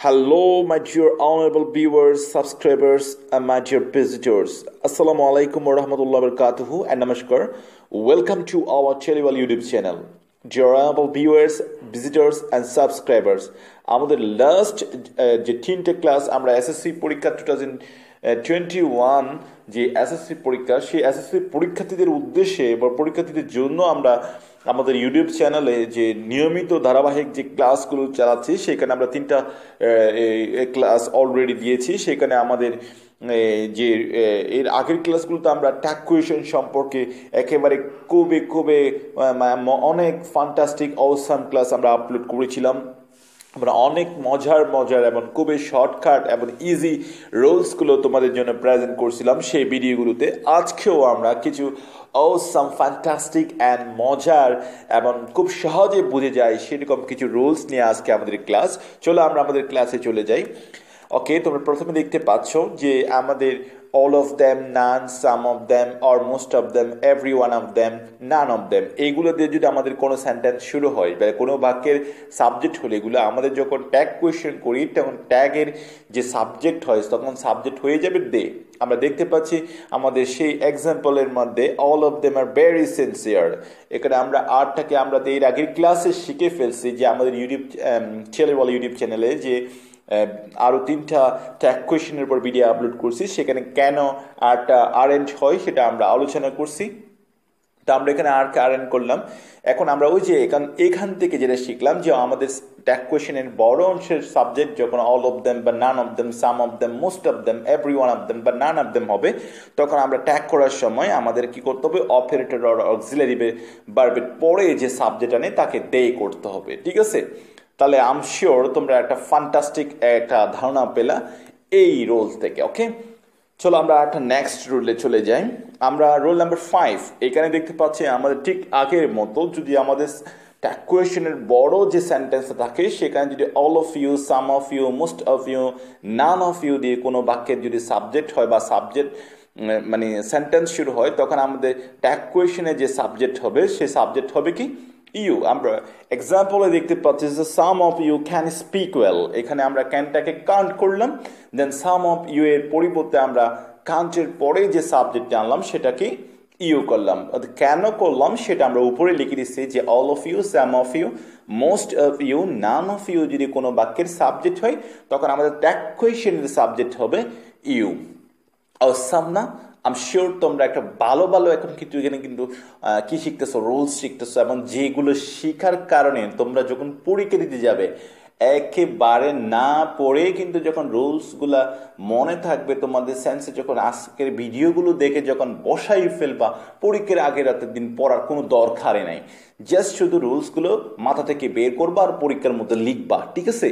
Hello, my dear honorable viewers, subscribers, and my dear visitors. Assalamu alaikum wa rahmatullahi wa barakatuhu and namaskar. Welcome to our Cheliwal YouTube channel. Dear honorable viewers, visitors, and subscribers. আমাদের last যে তিনটে class আমরা SSC পরীক্ষা 2021 যে SSC পরীক্ষা সেই SSC পরীক্ষার্থীদের উদ্দেশ্যে বা পরীক্ষার্থীদের জন্য আমরা আমাদের ইউটিউব চ্যানেলে যে নিয়মিত ধারাবাহিক যে ক্লাসগুলো চালাচ্ছি সেখানে আমরা তিনটা ক্লাস অলরেডি দিয়েছি। সেখানে আমাদের যে এর আগের ক্লাসগুলোতে আমরা ট্যাগ কোয়েশন সম্পর্কে একেবারে খুবই অনেক ফ্যান্টাস্টিক অসাম ক্লাস আমরা আপলোড করেছিলাম। আমরা অনেক মজার এবং খুবই শর্টকাট এবং ইজি রুলসগুলো তোমাদের জন্য প্রেজেন্ট করছিলাম সেই ভিডিওগুলোতে। আজকেও আমরা কিছু অসাম ফ্যান্টাস্টিক অ্যান্ড মজার এবং খুব সহজে বুঝে যায় সেরকম কিছু রুলস নিয়ে আজকে আমাদের ক্লাস। চলো আমরা আমাদের ক্লাসে চলে যাই। ওকে, তোমরা প্রথমে দেখতে পাচ্ছ যে আমাদের all of them, none, some of them, or most of them, every one of them, none of them, এইগুলো দিয়ে যদি আমাদের কোনো সেন্টেন্স শুরু হয় বা কোনো বাক্যের সাবজেক্ট হলে এগুলো আমাদের যখন ট্যাগ কোয়েশ্চেন করি তখন ট্যাগের যে সাবজেক্ট হয় তখন সাবজেক্ট হয়ে যাবে দে। আমরা দেখতে পাচ্ছি আমাদের সেই এক্সাম্পলের মধ্যে all of them are very sincere। এখানে আমরা আরটাকে আমরা এর আগের ক্লাসে শিখে ফেলছি যে আমাদের ছেলেওয়ালা ইউটিউব চ্যানেলে যে আরো তিনটা ট্যাগ কোয়েশ্চেনের উপর ভিডিও আপলোড করছি, সেখানে কেন আরটা আরএন্ড হয় সেটা আমরা আলোচনা করছি। তা আমরা এখানে আরকে আরএন্ড করলাম। এখন আমরা ওই যে এখান থেকে যেটা শিখলাম যে আমাদের ট্যাগ কোয়েশ্চেনের বড় অংশের সাবজেক্ট যখন অল অফ দেম বা none of them, some of them, most of them, every one of them বা নান অফ দেম হবে, তখন আমরা ট্যাগ করার সময় আমাদের কি করতে হবে, অপারেটর অর অক্সিলারি ভার্বের পরে যে সাবজেক্ট আনে তাকে দে করতে হবে। ঠিক আছে, তাহলে আই এম শিওর তোমরা একটা ফ্যান্টাস্টিক একটা ধারণা পেলা এই রোল থেকে। ওকে, চলো আমরা একটা নেক্সট রুলে চলে যাই। আমরা রোল নাম্বার 5 এখানে দেখতে পাচ্ছি আমাদের ঠিক আগের মতো যদি আমাদের ট্যাগ কোয়েশ্চেনের বড় যে সেন্টেন্স থাকে সেখানে যদি all of you, some of you, most of you, none of you দিয়ে কোনো বাক্যের যদি সাবজেক্ট হয় বা সাবজেক্ট মানে সেন্টেন্স শুরু হয় তখন আমাদের ট্যাগ কোয়েশ্চেনের যে সাবজেক্ট হবে সেই সাবজেক্ট হবে কি ইউ। আমরা এক্সাম্পলে দেখতে পাচ্ছি যে some of you can speak well, এখানে আমরা ক্যানটাকে কাউন্ট করলাম, দেন সাম অফ ইউ এর পরিবর্তে আমরা কাউন্টের পরে যে সাবজেক্টটা আনলাম সেটাকে ইউ করলাম। কেন করলাম সেটা আমরা উপরে লিখে দিচ্ছি যে all of you, some of you, most of you, none of you যদি কোনো বাক্যের সাবজেক্ট হয় তখন আমাদের ট্যাগ কোয়েশ্চেনের সাবজেক্ট হবে ইউ। অসাম না? আমি শিওর তোমরা একটা ভালো এখন এখানে কিন্তু কি শিখতেছো, রুলস শিখতেছো এবং যেগুলো শিখার কারণে তোমরা যখন পরীক্ষা দিতে যাবে একেবারে না পড়ে কিন্তু যখন রুলসগুলা মনে থাকবে তোমাদের সেন্সে, যখন আজকের ভিডিওগুলো দেখে যখন বসাই ফেলবা পরীক্ষার আগের রাতের দিন পড়ার কোনো দরকারই নাই, জাস্ট শুধু রুলসগুলো মাথা থেকে বের করবা আর পরীক্ষার মধ্যে লিখবা। ঠিক আছে,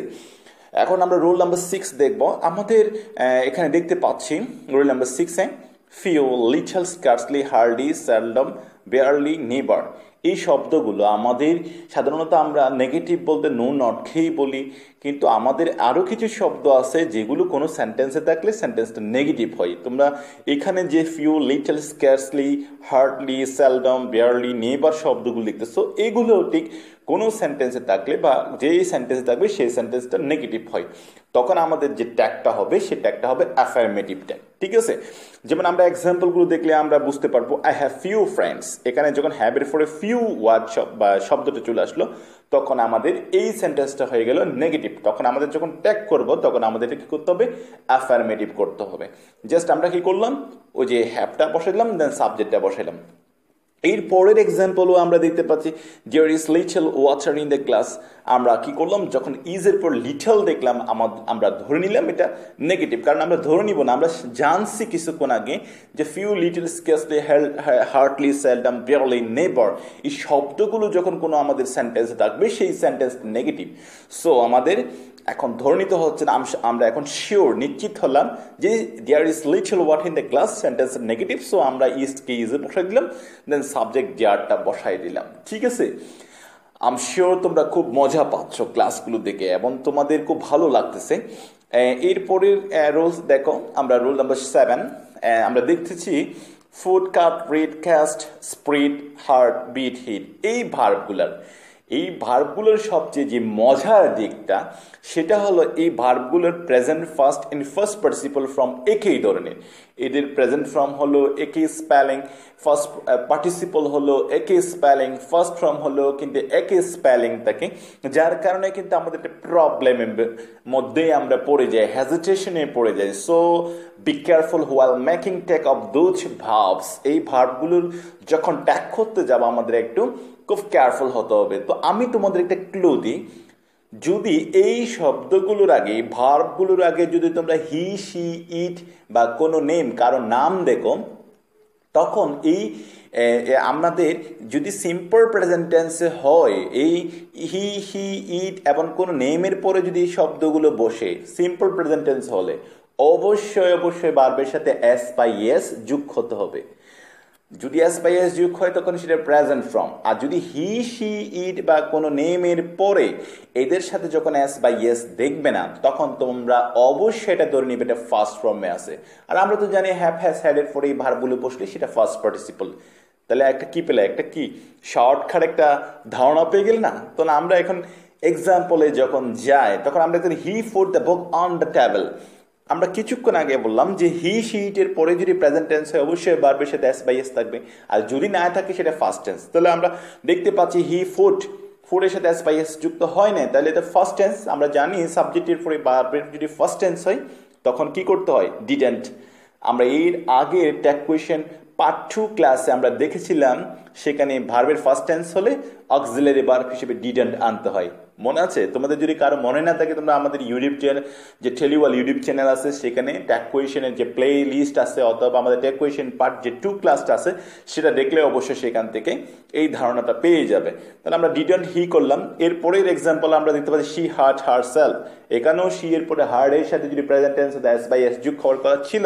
এখন আমরা রোল নাম্বার 6 দেখবো। আমাদের এখানে দেখতে পাচ্ছি রোল নাম্বার 6-এ few, little, scarcely, hardly, seldom, barely, never, এই শব্দগুলো আমাদের সাধারণত আমরা নেগেটিভ বলতে নো নট খেয়েই বলি, কিন্তু আমাদের আরও কিছু শব্দ আছে যেগুলো কোনো সেন্টেন্সে থাকলে সেন্টেন্সটা নেগেটিভ হয়। তোমরা এখানে যে few, little, scarcely, hardly, seldom, barely, never শব্দগুলো লিখতেছো এগুলো ঠিক কোনো সেন্টেন্সে থাকলে বা যেই সেন্টেন্সে থাকবে সেই সেন্টেন্সটা নেগেটিভ হয়, তখন আমাদের যে ট্যাগটা হবে সেই ট্যাগটা হবে অ্যাফার্মেটিভ ট্যাগ। ঠিক আছে, যেমন আমরা এক্সাম্পলগুলো দেখলে আমরা বুঝতে পারবো আই হ্যাভ ফিউ ফ্রেন্ডস, এখানে যখন হ্যাভের পরে ফিউ ওয়ার্ড বা শব্দটা চলে আসলো তখন আমাদের এই সেন্টেন্সটা হয়ে গেল নেগেটিভ। তখন আমাদের যখন ট্যাগ করব তখন আমাদের কি করতে হবে, অ্যাফার্মেটিভ করতে হবে। জাস্ট আমরা কি করলাম, ওই যে হ্যাভটা বসাইলাম দেন সাবজেক্টটা বসাইলাম। এর পরের এক্সাম্পলও আমরা দেখতে পাচ্ছি there is little water in the glass, আমরা কি করলাম যখন ইজের পর লিটল দেখলাম আমরা ধরে নিলাম এটা নেগেটিভ, কারণ আমরা ধরে নিব না, আমরা জানছি কিছুক্ষণ আগে যে few, little, scarcely, hardly, seldom, barely, never এই শব্দগুলো যখন কোনো আমাদের সেন্টেন্সে থাকবে সেই সেন্টেন্স নেগেটিভ। সো আমাদের এখন ধরে নিতে হচ্ছে না, আমরা এখন শিওর নিশ্চিত হলাম যে there is little water in the glass sentence negative, so আমরা ইজকে ইজে বসাই দিলাম দেন সাবজেক্ট দেয়ারটা বসাই দিলাম। ঠিক আছে, আই এম শিওর তোমরা খুব মজা পাচ্ছ ক্লাসগুলো দেখে এবং তোমাদের খুব ভালো লাগতেছে। এরপরের রুলস দেখো, আমরা রুল নাম্বার 7 আমরা দেখতেছি put, cut, read, cast, spread, hurt, beat, hit, এই ভার্বগুলার এই ভার্বগুলোর সবচেয়ে যে মজার দিকটা সেটা হলো এই ভার্বগুলোর present past and past participle form একই ধরনের। এদের প্রেজেন্ট ফর্ম হলো একই স্পেলিং, ফার্স্ট পার্টিসিপল হলো একই স্পেলিং, ফার্স্ট ফর্ম হলো কিন্তু একই স্পেলিং থাকে, যার কারণে কিন্তু আমাদের একটা প্রবলেমের মধ্যেই আমরা পড়ে যাই, হেজিটেশনে পড়ে যাই। So be careful while making take off those verbs. এই ভার্বগুলোর যখন ট্যাগ করতে যাবো আমাদের একটু খুব কেয়ারফুল হতে হবে। তো আমি তোমাদের একটা ক্লু দিই, যদি এই শব্দগুলোর আগে, ভার্বগুলোর আগে যদি তোমরা হি, শি, ইট বা কোনো নেম, কারো নাম দেখো, তখন এই আমাদের যদি সিম্পল প্রেজেন্ট টেন্সে হয়, এই হি, হি, ইট এবং কোনো নেমের পরে যদি এই শব্দগুলো বসে সিম্পল প্রেজেন্ট টেন্স হলে অবশ্যই অবশ্যই ভার্বের সাথে এস বা ইয়েস যুক্ত হতে হবে। যদি এস বাই এস যুক্ত হয় তখন সেটা প্রেজেন্ট ফর্ম। আর যদি হি, শি, ইট বা কোনো নেমের পরে এদের সাথে যখন এস বাই এস দেখবে না, তখন তোমরা অবশ্যই এটা ধরে নিবে এটা ফার্স্ট ফর্মে আছে। আর আমরা তো জানি হ্যাভ, হ্যাজ, হ্যাড এর পরে এই ভার্বগুলো বসলে সেটা ফার্স্ট পার্টিসিপল। তাহলে একটা কি পেলে, একটা কি শর্টকাট একটা ধারণা পেয়ে গেলে না? তো আমরা এখন এক্সাম্পলে যখন যাই তখন আমরা দেখি he put the book on the table. আমরা কিছুক্ষণ আগে বললাম যে হি, শি, ইটের পরে যদি প্রেজেন্ট টেন্স হয় অবশ্যই ভার্বের সাথে এস বাই এস থাকবে, আর যদি না থাকে সেটা ফার্স্ট টেন্স। তাহলে আমরা দেখতে পাচ্ছি হি ফুড, ফুডের সাথে এস বাই এস যুক্ত হয় না, তাহলে এটা ফার্স্ট টেন্স। আমরা জানি সাবজেক্টের পরে ভার্বের যদি ফার্স্ট টেন্স হয় তখন কি করতে হয়, ডিডেন্ট। আমরা এর আগে ট্যাগ কোয়েশ্চেন পার্ট 2 ক্লাসে আমরা দেখেছিলাম, সেখানে ভার্বের ফার্স্ট টেন্স হলে অক্সিলারি ভার্ব হিসেবে ডিডেন্ট আনতে হয়। মনে আছে? তোমাদের যদি কারো মনে না থাকে তোমরা আমাদের ইউটিউব চ্যানেল, যে টেলিওয়াল ইউটিউব চ্যানেল আছে, সেখানে ট্যাগ কোয়েশনের যে প্লে লিস্ট আছে অথবা আমাদের ট্যাগ কোয়েশন পার্ট যে 2 ক্লাসটা আছে সেটা দেখলে অবশ্যই সেখান থেকে এই ধারণাটা পেয়ে যাবে। তাহলে আমরা ডিডেন্ট হি করলাম। এরপরের এক্সাম্পল আমরা দেখতে পাচ্ছি শি হার্ট হার সেলফ। এখানেও শি এর পরে হার্ড এর সাথে যদি প্রেজেন্ট টেন্স হতো এস বাই এস যুক্ত হওয়ার কথা ছিল,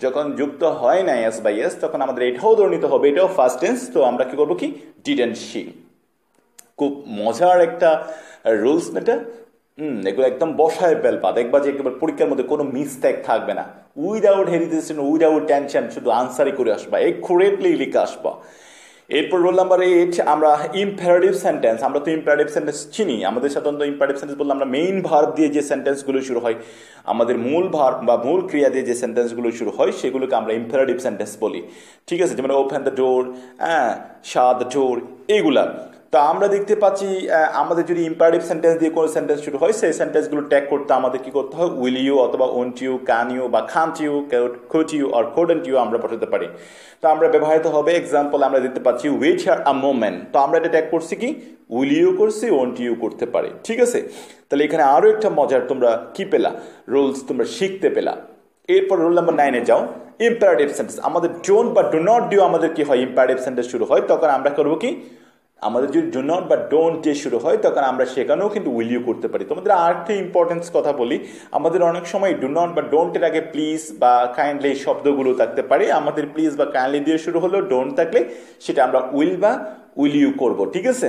যখন যুক্ত হয় না এস বাই এস তখন আমাদের এটাও ধরে নিতে হবে এটাও ফার্স্ট টেন্স। তো আমরা কি করবো, কি ডিডেন্ট শি। খুব মজার একটা রুলস এটা। এগুলো একদম বসায় ফেলবা, দেখবা যে একেবারে পরীক্ষার মধ্যে কোনো মিস্টেক থাকবে না। উইদাউট হেজিটেশন, উইদাউট টেনশন, শুধু আনসারই করে আসবা, একুরেটলি লিখে আসবা। এরপর রোল নাম্বার 8 আমরা ইম্পারেটিভ সেন্টেন্স। আমরা তো ইম্পারেটিভ সেন্টেন্স চিনি, আমাদের সাধারণত ইম্পারেটিভ সেন্টেন্স বললে আমরা মেইন ভার্ব দিয়ে যে সেন্টেন্সগুলো শুরু হয়, আমাদের মূল ভার্ব বা মূল ক্রিয়া দিয়ে যে সেন্টেন্সগুলো শুরু হয় সেগুলোকে আমরা ইম্পারেটিভ সেন্টেন্স বলি। ঠিক আছে, যেমন open the door, shut the door, এইগুলা। তা আমরা দেখতে পাচ্ছি আমাদের যদি ইম্পারেটিভ সেন্টেন্স দিয়ে কোনো সেন্টেন্স শুরু হয় সেই সেন্টেন্সগুলো ট্যাগ করতে আমাদের কি করতে হয়, উইল ইউ অথবা ওন্ট ইউ, ক্যান ইউ বা খান্ট ইউ, কুড ইউ আর কুডন্ট ইউ আমরা পাঠাতে পারি। তো আমরা ব্যবহৃত হবে এক্সাম্পল আমরা দেখতে পাচ্ছি ওয়েট হিয়ার আ মোমেন্ট। তো আমরা এটা ট্যাগ করছি কি, উইল ইউ করছি, ওন্ট ইউ করতে পারি। ঠিক আছে, তাহলে এখানে আরো একটা মজার তোমরা কি পেলা, রুলস তোমরা শিখতে পেলা। এরপর রুল নাম্বার 9 যাও, ইম্পারেটিভ সেন্টেন্স। আমাদের ডোন্ট বা ডু নট ডিউ আমাদের কি হয়, ইম্পারেটিভ সেন্টেন্স শুরু হয়, তখন আমরা করবো কি, আমাদের যদি ডু নট বা ডোন্ট দিয়ে শুরু হয় তখন আমরা সেখানেও কিন্তু উইল ইউ করতে পারি। তোমাদের আরেকটা ইম্পর্টেন্স কথা বলি, আমাদের অনেক সময় ডু নট বা ডোন্টের আগে প্লিজ বা কাইন্ডলি শব্দগুলো থাকতে পারে। আমাদের প্লিজ বা কাইন্ডলি দিয়ে শুরু হলেও ডোন্ট থাকলে সেটা আমরা উইল বা উইল ইউ করবো। ঠিক আছে,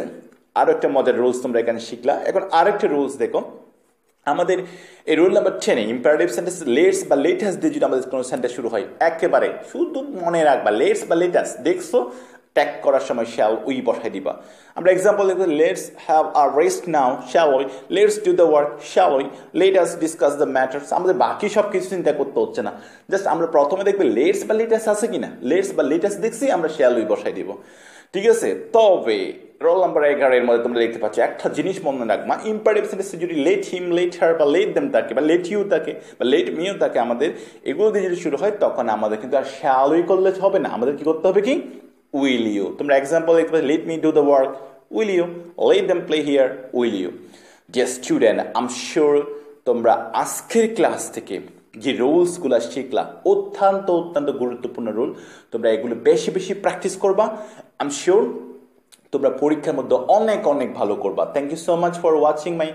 আরো একটা মজার রুলস তোমরা এখানে শিখলা। এখন আরেকটা রুলস দেখো, আমাদের এই rule number 10 imperative sentence let's বা লেটাস দিয়ে যদি আমাদের কোনো সেন্টেন্স শুরু হয়, একেবারে শুধু মনে রাখবা লেটস বা লেটাস, দেখছো ট্যাগ করার সময় শ্যাল উই বসাই দিবা। আমরা এক্সাম্পল দেখবো, let's have a rest now shall we, let's do the work shall we, let us discuss the matters. আমাদের বাকি সব কিছু চিন্তা করতে হচ্ছে না, জাস্ট আমরা প্রথমে দেখবে লেটস বা লেটাস আছে কিনা, লেটস বা লেটাস দেখছি আমরা শ্যাল উই বসাই দিব। ঠিক আছে, তবে রোল নাম্বার 11 এর মধ্যে তোমরা দেখতে পাচ্ছ একটা জিনিস মনে রাখবা, ইম্পারেটিভ সেন্টেন্সে যদি লেট হিম, লেট হার বা লেট দেম থাকে বা লেট ইউ থাকে বা লেট মিও থাকে, আমাদের এগুলো দিয়ে যদি শুরু হয় তখন আমাদের কিন্তু আর শ্যাল উই করলে হবে না, আমাদের কি করতে হবে, কি উইল ইউ। তোমরা এক্সাম্পল দেখতে পাচ্ছ, let me do the work will you, let them play here will you. Dear student, I am sure তোমরা আজকের ক্লাস থেকে যে রুলসগুলো শিখলা অত্যন্ত অত্যন্ত গুরুত্বপূর্ণ রুল, তোমরা এগুলো বেশি বেশি প্র্যাকটিস করবা। আই এম শিওর তোমরা পরীক্ষার মধ্যে অনেক অনেক ভালো করবা। Thank you so much for watching my